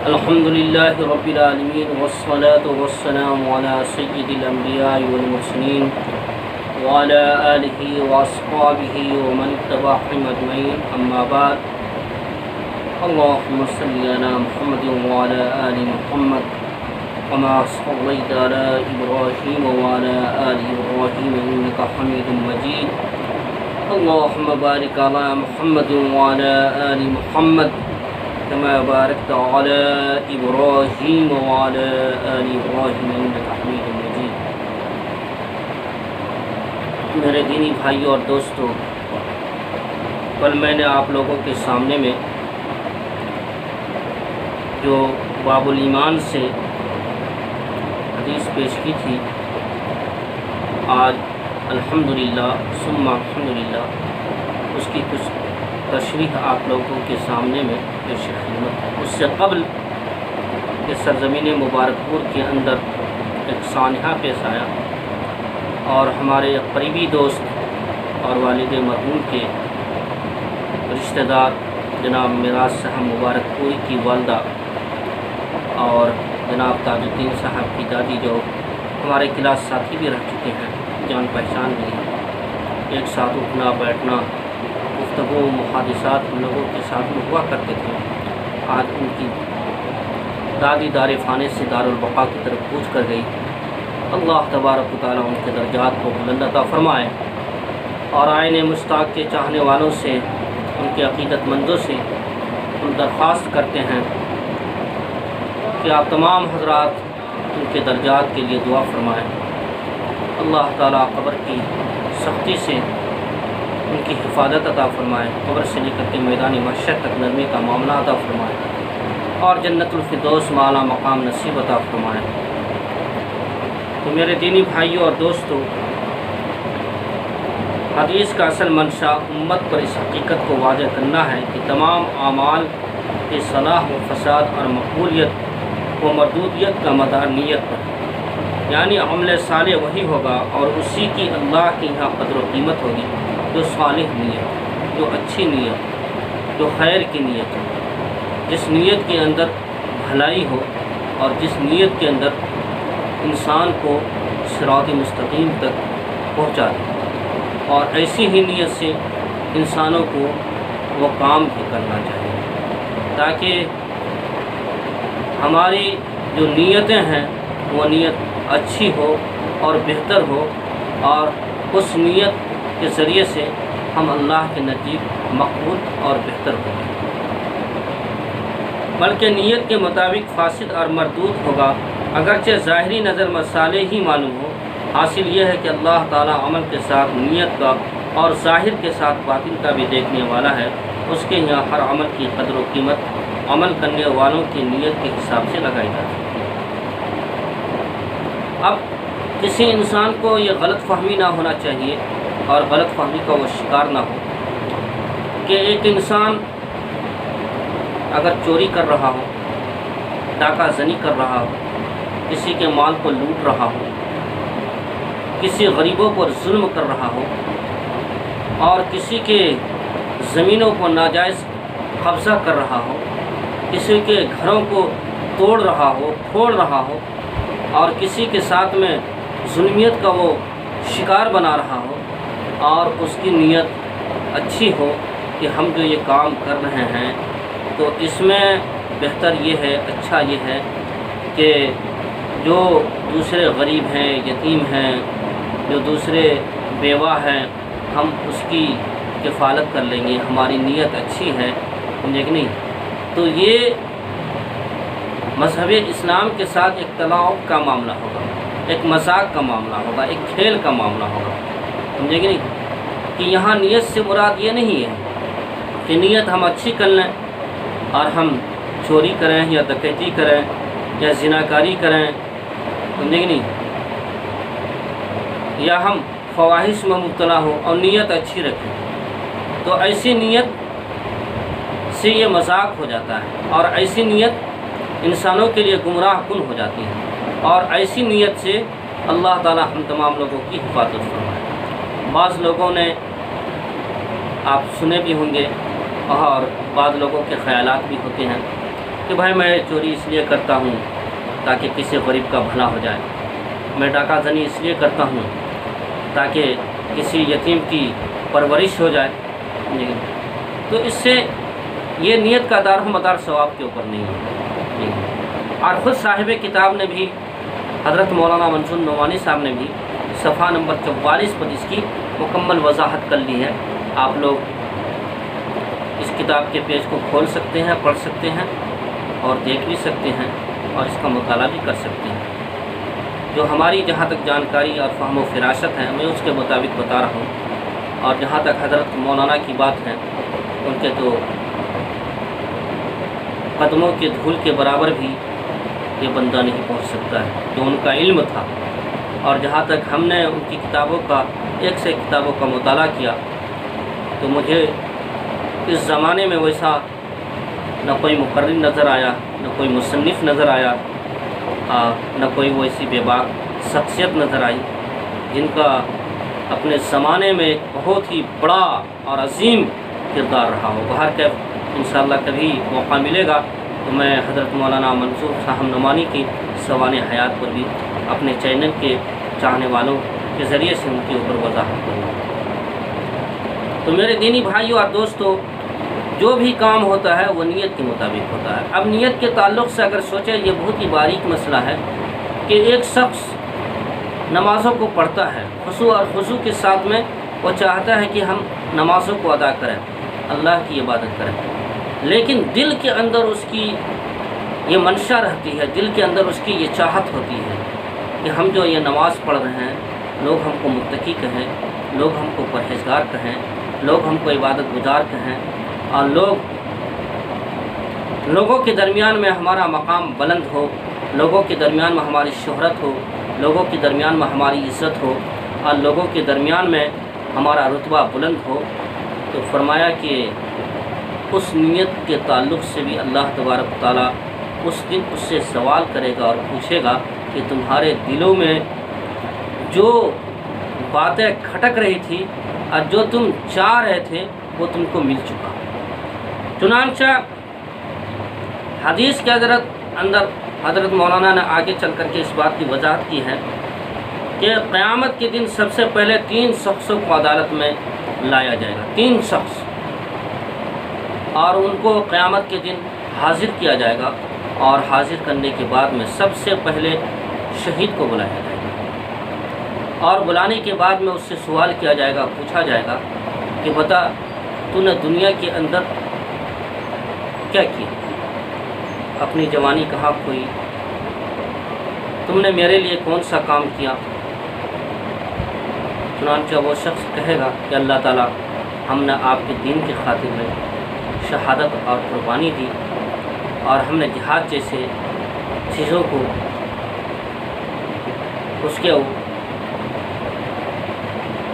الحمد لله رب العالمين والصلاة والسلام على سيد الأنبياء والمرسلين وعلى آله وأصحابه ومن اتبعهم أجمعين أما بعد اللهم صل على محمد وعلى آل محمد كما صليت على إبراهيم وعلى آل إبراهيم إنك حميد مجيد اللهم بارك على محمد وعلى آل محمد كما باركت على إبراهيم وعلى آل إبراهيم إنك حميد مجيد۔ میرے دینی بھائیوں اور دوستوں، کل میں نے آپ لوگوں کے سامنے میں جو باب الایمان سے حدیث پیش کی تھی، آج الحمدللہ ثم الحمدللہ اس کی کچھ تشریح آپ لوگوں کے سامنے میں پیش خدمت ہے۔ اس سے قبل کہ سرزمین مبارک پور کے اندر ایک سانحہ پیش آیا اور ہمارے قریبی دوست اور والد مرحوم کے رشتہ دار جناب میراث صاحب مبارک پوری کی والدہ اور جناب تاج الدین صاحب کی دادی، جو ہمارے کلاس ساتھی بھی رہ چکے ہیں، جان پہچان بھی ہیں، ایک ساتھ اٹھنا بیٹھنا، گفتگو محادثات ہم لوگوں کے ساتھ میں ہوا کرتے تھے۔ آج ان کی دادی دار فانے سے دار البقاء کی طرف کوچ کر گئی۔ اللہ تبارک و تعالیٰ ان کے درجات کو بلند عطا فرمائے، اور آئین مشتاق کے چاہنے والوں سے، ان کے عقیدت مندوں سے ہم درخواست کرتے ہیں کہ آپ تمام حضرات ان کے درجات کے لیے دعا فرمائیں۔ اللہ تعالیٰ قبر کی سختی سے ان کی حفاظت عطا فرمائے، قبر سے لے کر کے میدان محشر تک نرمی کا معاملہ عطا فرمائے، اور جنت الفردوس میں اعلیٰ مقام نصیب عطا فرمائے۔ تو میرے دینی بھائیوں اور دوستوں، حدیث کا اصل منشا امت پر اس حقیقت کو واضح کرنا ہے کہ تمام اعمال کی صلاح و فساد اور مقبولیت و مردودیت کا مدار نیت پر، یعنی عمل صالح وہی ہوگا اور اسی کی اللہ کے یہاں قدر و قیمت ہوگی جو صالح نیت، جو اچھی نیت، جو خیر کی نیت ہو، جس نیت کے اندر بھلائی ہو، اور جس نیت کے اندر انسان کو صراط مستقیم تک پہنچا دے، اور ایسی ہی نیت سے انسانوں کو وہ کام بھی کرنا چاہیے، تاکہ ہماری جو نیتیں ہیں وہ نیت اچھی ہو اور بہتر ہو، اور اس نیت کے ذریعے سے ہم اللہ کے نزدیک مقبول اور بہتر ہوں گے، بلکہ نیت کے مطابق فاسد اور مردود ہوگا، اگرچہ ظاہری نظر میں صالح ہی معلوم ہو۔ حاصل یہ ہے کہ اللہ تعالیٰ عمل کے ساتھ نیت کا اور ظاہر کے ساتھ باطن کا بھی دیکھنے والا ہے۔ اس کے یہاں ہر عمل کی قدر و قیمت عمل کرنے والوں کی نیت کے حساب سے لگائی جاتی ہے۔ اب کسی انسان کو یہ غلط فہمی نہ ہونا چاہیے اور غلط فہمی کا وہ شکار نہ ہو کہ ایک انسان اگر چوری کر رہا ہو، ڈاکہ زنی کر رہا ہو، کسی کے مال کو لوٹ رہا ہو، کسی غریبوں پر ظلم کر رہا ہو، اور کسی کے زمینوں کو ناجائز قبضہ کر رہا ہو، کسی کے گھروں کو توڑ رہا ہو، پھوڑ رہا ہو، اور کسی کے ساتھ میں ظلمیت کا وہ شکار بنا رہا ہو، اور اس کی نیت اچھی ہو کہ ہم جو یہ کام کر رہے ہیں تو اس میں بہتر یہ ہے، اچھا یہ ہے کہ جو دوسرے غریب ہیں، یتیم ہیں، جو دوسرے بیوہ ہیں، ہم اس کی کفالت کر لیں گے، ہماری نیت اچھی ہے، سمجھے کہ نہیں؟ تو یہ مذہب اسلام کے ساتھ ایک تلاعب کا معاملہ ہوگا، ایک مذاق کا معاملہ ہوگا، ایک کھیل کا معاملہ ہوگا، سمجھے کہ نہیں؟ کہ یہاں نیت سے مراد یہ نہیں ہے کہ نیت ہم اچھی کر لیں اور ہم چوری کریں یا ڈکیتی کریں یا زناکاری کریں، سمجھے کہ نہیں؟ یا ہم فواحش میں مبتلا ہوں اور نیت اچھی رکھیں، تو ایسی نیت سے یہ مذاق ہو جاتا ہے، اور ایسی نیت انسانوں کے لیے گمراہ کن ہو جاتی ہے، اور ایسی نیت سے اللہ تعالیٰ ہم تمام لوگوں کی حفاظت فرمائے۔ بعض لوگوں نے آپ سنے بھی ہوں گے اور بعض لوگوں کے خیالات بھی ہوتے ہیں کہ بھائی میں چوری اس لیے کرتا ہوں تاکہ کسی غریب کا بھلا ہو جائے، میں ڈاکہ زنی اس لیے کرتا ہوں تاکہ کسی یتیم کی پرورش ہو جائے، تو اس سے یہ نیت کا دار و مدار ثواب کے اوپر نہیں ہے۔ اور خود صاحب کتاب نے بھی، حضرت مولانا منصور نعمانی صاحب نے بھی صفحہ نمبر 44 پر اس کی مکمل وضاحت کر لی ہے۔ آپ لوگ اس کتاب کے پیج کو کھول سکتے ہیں، پڑھ سکتے ہیں اور دیکھ بھی سکتے ہیں اور اس کا مطالعہ بھی کر سکتے ہیں۔ جو ہماری جہاں تک جانکاری اور فہم و فراست ہے میں اس کے مطابق بتا رہا ہوں، اور جہاں تک حضرت مولانا کی بات ہے ان کے تو قدموں کے دھول کے برابر بھی یہ بندہ نہیں پہنچ سکتا ہے جو ان کا علم تھا۔ اور جہاں تک ہم نے ان کی کتابوں کا، ایک سے کتابوں کا مطالعہ کیا، تو مجھے اس زمانے میں ویسا نہ کوئی مقرر نظر آیا، نہ کوئی مصنف نظر آیا، نہ کوئی ویسی بے باک شخصیت نظر آئی جن کا اپنے زمانے میں ایک بہت ہی بڑا اور عظیم کردار رہا ہو۔ باہر کے انشاءاللہ کبھی موقع ملے گا تو میں حضرت مولانا منصور صاحب نعمانی کی سوانح حیات پر بھی اپنے چینل کے چاہنے والوں کے ذریعے سے ان کے اوپر وضاحت کروں گا۔ تو میرے دینی بھائیوں اور دوستوں، جو بھی کام ہوتا ہے وہ نیت کے مطابق ہوتا ہے۔ اب نیت کے تعلق سے اگر سوچیں، یہ بہت ہی باریک مسئلہ ہے کہ ایک شخص نمازوں کو پڑھتا ہے خشوع اور خضوع کے ساتھ میں، وہ چاہتا ہے کہ ہم نمازوں کو ادا کریں، اللہ کی عبادت کریں، لیکن دل کے اندر اس کی یہ منشا رہتی ہے، دل کے اندر اس کی یہ چاہت ہوتی ہے کہ ہم جو یہ نماز پڑھ رہے ہیں، لوگ ہم کو متقی کہیں، لوگ ہم کو پرہیزگار کہیں، لوگ ہم کو عبادت گزار کہیں، اور لوگوں کے درمیان میں ہمارا مقام بلند ہو، لوگوں کے درمیان میں ہماری شہرت ہو، لوگوں کے درمیان میں ہماری عزت ہو، اور لوگوں کے درمیان میں ہمارا رتبہ بلند ہو۔ تو فرمایا کہ اس نیت کے تعلق سے بھی اللہ تبارک و تعالیٰ اس دن اس سے سوال کرے گا اور پوچھے گا کہ تمہارے دلوں میں جو باتیں کھٹک رہی تھی اور جو تم چاہ رہے تھے وہ تم کو مل چکا۔ چنانچہ حدیث کے اندر حضرت مولانا نے آگے چل کر کے اس بات کی وضاحت کی ہے کہ قیامت کے دن سب سے پہلے 3 شخصوں کو عدالت میں لایا جائے گا، 3 شخص، اور ان کو قیامت کے دن حاضر کیا جائے گا، اور حاضر کرنے کے بعد میں سب سے پہلے شہید کو بلایا جائے گا، اور بلانے کے بعد میں اس سے سوال کیا جائے گا، پوچھا جائے گا کہ بتا تو نے دنیا کے اندر کیا کیا، اپنی جوانی کہاں کھوئی، تم نے میرے لیے کون سا کام کیا؟ چنانچہ وہ شخص کہے گا کہ اللہ تعالیٰ، ہم نے آپ کے دین کی خاطر میں شہادت اور قربانی دی، اور ہم نے جہاد جیسے چیزوں کو اس کے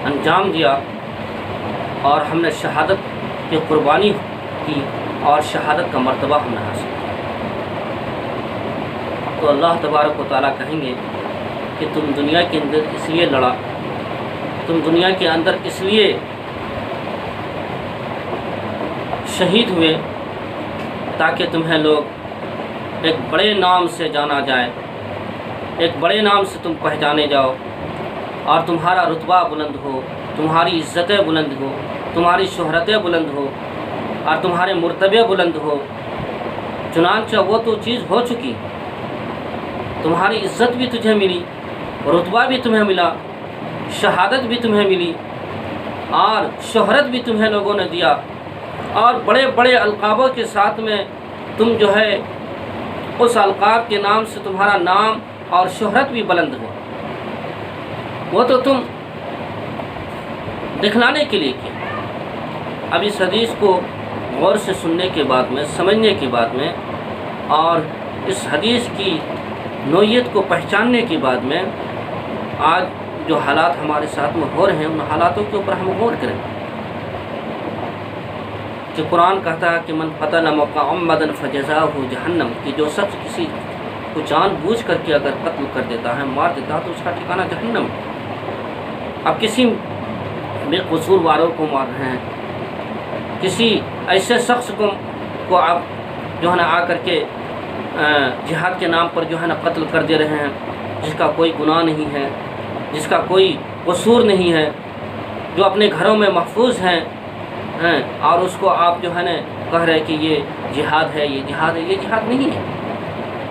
انجام دیا، اور ہم نے شہادت کی قربانی کی، اور شہادت کا مرتبہ ہم نے حاصل کیا۔ تو اللہ تبارک و تعالیٰ کہیں گے کہ تم دنیا کے اندر اس لیے لڑا، تم دنیا کے اندر اس لیے شہید ہوئے تاکہ تمہیں لوگ ایک بڑے نام سے جانا جائے، ایک بڑے نام سے تم پہچانے جاؤ، اور تمہارا رتبہ بلند ہو، تمہاری عزتیں بلند ہو، تمہاری شہرتیں بلند ہو، اور تمہارے مرتبے بلند ہو۔ چنانچہ وہ تو چیز ہو چکی، تمہاری عزت بھی تجھے ملی، رتبہ بھی تمہیں ملا، شہادت بھی تمہیں ملی، اور شہرت بھی تمہیں لوگوں نے دیا، اور بڑے بڑے القابوں کے ساتھ میں تم جو ہے اس القاب کے نام سے تمہارا نام اور شہرت بھی بلند ہو۔ وہ تو تم دکھلانے کے لیے کیا۔ اب اس حدیث کو غور سے سننے کے بعد میں، سمجھنے کے بعد میں، اور اس حدیث کی نوعیت کو پہچاننے کے بعد میں، آج جو حالات ہمارے ساتھ میں ہو رہے ہیں ان حالاتوں کے اوپر ہم غور کریں کہ قرآن کہتا ہے کہ من قتل متعمدا فجزاؤہ جہنم، کہ جو شخص کسی کو جان بوجھ کر کے اگر قتل کر دیتا ہے، مار دیتا ہے، تو اس کا ٹھکانہ جہنم۔ اب کسی بے قصور والوں کو مار رہے ہیں، کسی ایسے شخص کو آپ جو ہے نا آ کر کے جہاد کے نام پر جو ہے نا قتل کر دے رہے ہیں، جس کا کوئی گناہ نہیں ہے، جس کا کوئی قصور نہیں ہے، جو اپنے گھروں میں محفوظ ہیں، اور اس کو آپ جو ہے نا کہہ رہے کہ یہ جہاد ہے، یہ جہاد ہے۔ یہ جہاد نہیں ہے،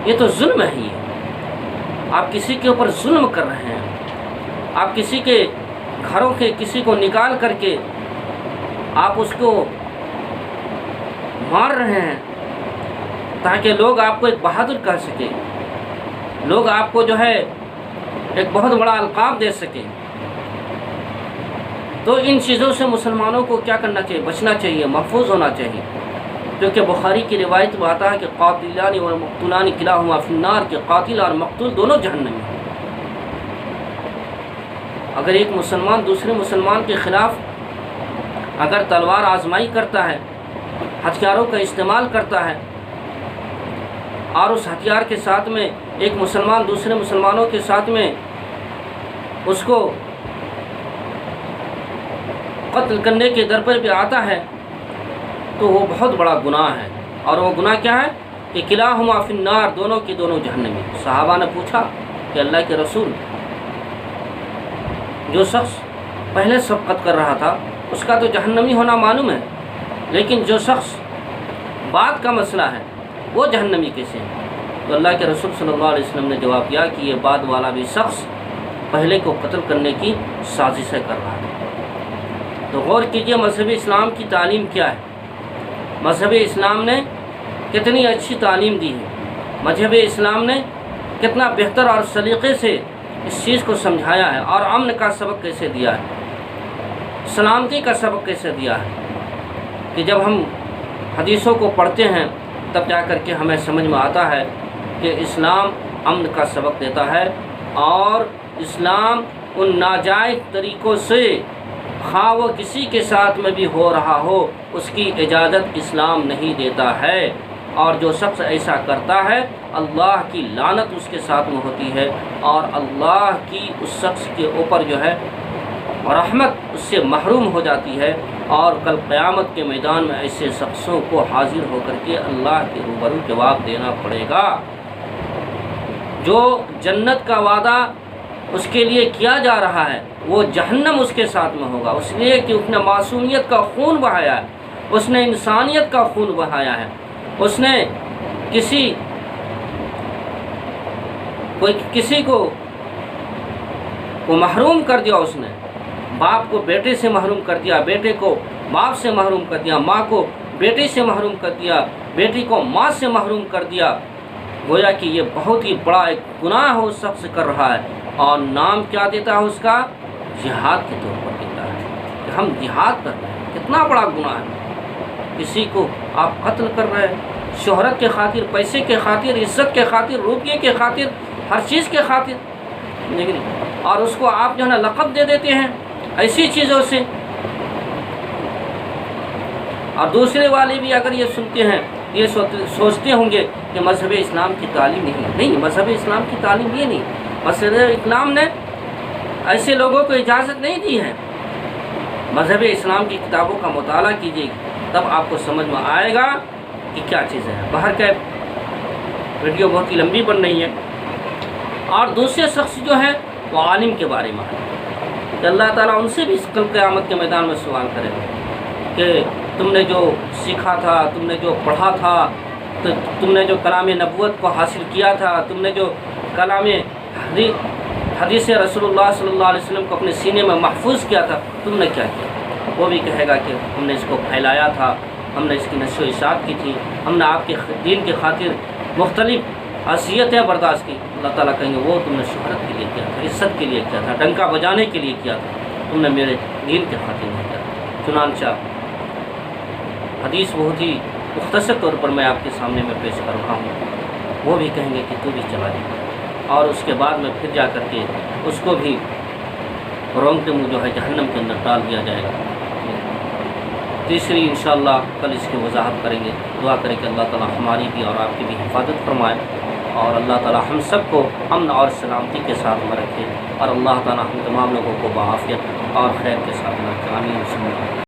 یہ تو ظلم ہے۔ یہ آپ کسی کے اوپر ظلم کر رہے ہیں، آپ کسی کے گھروں کے کسی کو نکال کر کے آپ اس کو مار رہے ہیں تاکہ لوگ آپ کو ایک بہادر کہہ سکیں، لوگ آپ کو جو ہے ایک بہت بڑا القاب دے سکیں۔ تو ان چیزوں سے مسلمانوں کو کیا کرنا چاہیے؟ بچنا چاہیے، محفوظ ہونا چاہیے، کیونکہ بخاری کی روایت میں آتا ہے کہ قاتلان و مقتولان کلاہما فی النار، کہ قاتل اور مقتول دونوں جہنم میں۔ اگر ایک مسلمان دوسرے مسلمان کے خلاف اگر تلوار آزمائی کرتا ہے، ہتھیاروں کا استعمال کرتا ہے، اور اس ہتھیار کے ساتھ میں ایک مسلمان دوسرے مسلمانوں کے ساتھ میں اس کو قتل کرنے کے در پر بھی آتا ہے، تو وہ بہت بڑا گناہ ہے۔ اور وہ گناہ کیا ہے؟ کہ کلاہما فی النار، دونوں کی دونوں جہنمی۔ صحابہ نے پوچھا کہ اللہ کے رسول، جو شخص پہلے سبقت کر رہا تھا اس کا تو جہنمی ہونا معلوم ہے، لیکن جو شخص بعد کا مسئلہ ہے وہ جہنمی کیسے ہے؟ تو اللہ کے رسول صلی اللہ علیہ وسلم نے جواب دیا کہ یہ بعد والا بھی شخص پہلے کو قتل کرنے کی سازشیں کر رہا ہے۔ تو غور کیجئے مذہب اسلام کی تعلیم کیا ہے، مذہب اسلام نے کتنی اچھی تعلیم دی ہے، مذہب اسلام نے کتنا بہتر اور سلیقے سے اس چیز کو سمجھایا ہے، اور امن کا سبق کیسے دیا ہے، سلامتی کا سبق کیسے دیا ہے، کہ جب ہم حدیثوں کو پڑھتے ہیں تب جا کر کے ہمیں سمجھ میں آتا ہے کہ اسلام امن کا سبق دیتا ہے، اور اسلام ان ناجائز طریقوں سے خواہ وہ کسی کے ساتھ میں بھی ہو رہا ہو اس کی اجازت اسلام نہیں دیتا ہے، اور جو شخص ایسا کرتا ہے اللہ کی لعنت اس کے ساتھ میں ہوتی ہے، اور اللہ کی اس شخص کے اوپر جو ہے رحمت اس سے محروم ہو جاتی ہے، اور کل قیامت کے میدان میں ایسے شخصوں کو حاضر ہو کر کے اللہ کے روبرو جواب دینا پڑے گا۔ جو جنت کا وعدہ اس کے لیے کیا جا رہا ہے وہ جہنم اس کے ساتھ میں ہوگا، اس لیے کہ اس نے معصومیت کا خون بہایا ہے، اس نے انسانیت کا خون بہایا ہے، اس نے کسی کو محروم کر دیا، اس نے باپ کو بیٹے سے محروم کر دیا، بیٹے کو باپ سے محروم کر دیا، ماں کو بیٹی سے محروم کر دیا، بیٹی کو ماں سے محروم کر دیا۔ گویا کہ یہ بہت ہی بڑا ایک گناہ اس شخص کر رہا ہے، اور نام کیا دیتا ہے اس کا؟ جہاد کے طور پر دیتا ہے کہ ہم جہاد کر رہے ہیں۔ کتنا بڑا گناہ ہے، کسی کو آپ قتل کر رہے ہیں شہرت کے خاطر، پیسے کے خاطر، عزت کے خاطر، روپیے کے خاطر، ہر چیز کے خاطر، اور اس کو آپ جو ہے نا لقب دے دیتے ہیں ایسی چیزوں سے۔ اور دوسرے والے بھی اگر یہ سنتے ہیں یہ سوچتے ہوں گے کہ مذہب اسلام کی تعلیم نہیں، مذہب اسلام کی تعلیم یہ نہیں، مذہب اسلام نے ایسے لوگوں کو اجازت نہیں دی ہے۔ مذہب اسلام کی کتابوں کا مطالعہ کیجیے تب آپ کو سمجھ میں آئے گا کہ کیا چیز ہے۔ باہر کا ویڈیو بہت ہی لمبی بن رہی ہے۔ اور دوسرے شخص جو ہے وہ عالم کے بارے میں ہے کہ اللہ تعالیٰ ان سے بھی کل قیامت کے میدان میں سوال کرے گا کہ تم نے جو سیکھا تھا، تم نے جو پڑھا تھا، تم نے جو کلام نبوت کو حاصل کیا تھا، تم نے جو کلام حدیث رسول اللہ صلی اللہ علیہ وسلم کو اپنے سینے میں محفوظ کیا تھا، تم نے کیا کیا؟ وہ بھی کہے گا کہ ہم نے اس کو پھیلایا تھا، ہم نے اس کی نشر و اشاعت کی تھی، ہم نے آپ کے دین کی خاطر مختلف اذیتیں برداشت کی۔ اللہ تعالیٰ کہیں گے وہ تم نے شہرت کے لیے کیا تھا، عزت کے لیے کیا تھا، ڈنکا بجانے کے لیے کیا تھا، تم نے میرے دین کے خاطر نہیں کیا۔ چنانچہ حدیث بہت ہی مختصر طور پر میں آپ کے سامنے میں پیش کر رہا ہوں۔ وہ بھی کہیں گے کہ تو بھی چلا جائے، اور اس کے بعد میں پھر جا کر کے اس کو بھی رونگتے منہ جو ہے جہنم کے اندر ڈال دیا جائے گا۔ تیسری انشاءاللہ کل اس کی وضاحت کریں گے۔ دعا کریں کہ اللہ تعالیٰ ہماری بھی اور آپ کی بھی حفاظت فرمائے، اور اللہ تعالیٰ ہم سب کو امن اور سلامتی کے ساتھ میں رکھے، اور اللہ تعالیٰ ہم تمام لوگوں کو بعافیت اور خیر کے ساتھ میں رکھے۔ آمین۔